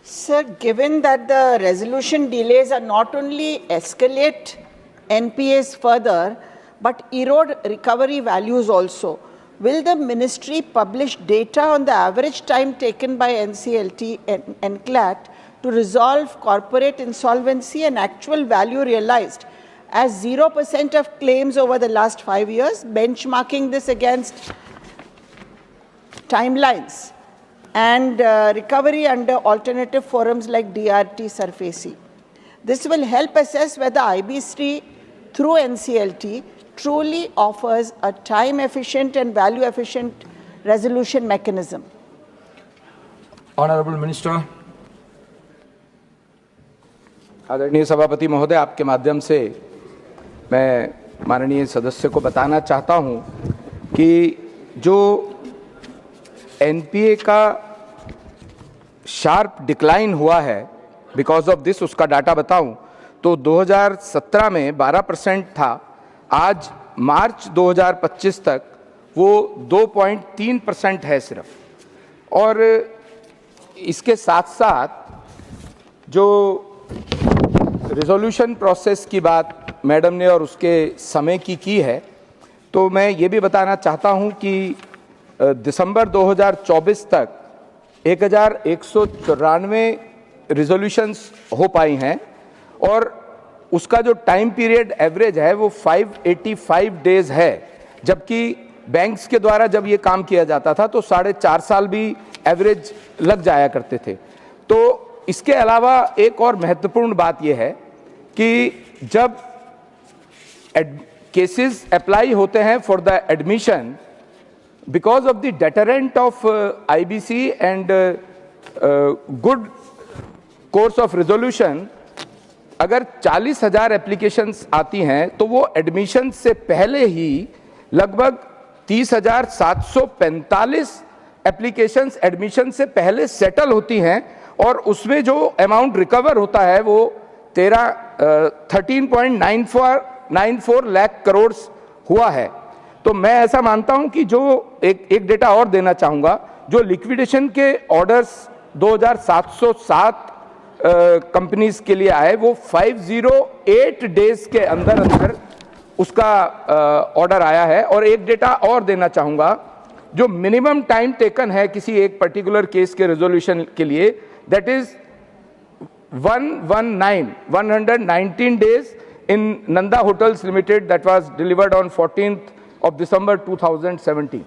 Sir, given that the resolution delays are not only escalate NPAs further, but erode recovery values also, will the ministry publish data on the average time taken by NCLT and NCLAT to resolve corporate insolvency and actual value realized as 0% of claims over the last 5 years, benchmarking this against timelines and recovery under alternative forums like DRT SARFAESI. This will help assess whether IBC through NCLT truly offers a time-efficient and value-efficient resolution mechanism. Honorable Minister. आदरणीय सभापति महोदय, आपके माध्यम से मैं माननीय सदस्य को बताना चाहता हूं कि जो एनपीए का शार्प डिक्लाइन हुआ है बिकॉज ऑफ दिस, उसका डाटा बताऊं तो 2017 में 12% था, आज मार्च 2025 तक वो 2.3% है सिर्फ। और इसके साथ साथ जो रिजोल्यूशन प्रोसेस की बात मैडम ने और उसके समय की है, तो मैं ये भी बताना चाहता हूं कि दिसंबर 2024 तक 1194 रिजोल्यूशंस हो पाई हैं और उसका जो टाइम पीरियड एवरेज है वो 585 डेज है, जबकि बैंक्स के द्वारा जब ये काम किया जाता था तो 4.5 साल भी एवरेज लग जाया करते थे। तो इसके अलावा एक और महत्वपूर्ण बात यह है कि जब केसेस अप्लाई होते हैं for the admission, because of the deterrent of IBC and good course of resolution, अगर 40,000 एप्लीकेशंस आती हैं तो वो एडमिशन से पहले ही लगभग 30,745 एप्लीकेशंस एडमिशन से पहले सेटल होती हैं और उसमें जो अमाउंट रिकवर होता है वो 13.94 लाख करोड़ हुआ है। तो मैं ऐसा मानता हूं कि जो एक डेटा और देना चाहूंगा, जो लिक्विडेशन के ऑर्डर्स 2707 कंपनीज के लिए आए वो 508 डेज के अंदर उसका ऑर्डर आया है। और एक डेटा और देना चाहूंगा, जो मिनिमम टाइम टेकन है किसी एक पर्टिकुलर केस के रेजोल्यूशन के लिए, that is 119 days in Nanda Hotels Limited that was delivered on 14th of December 2017.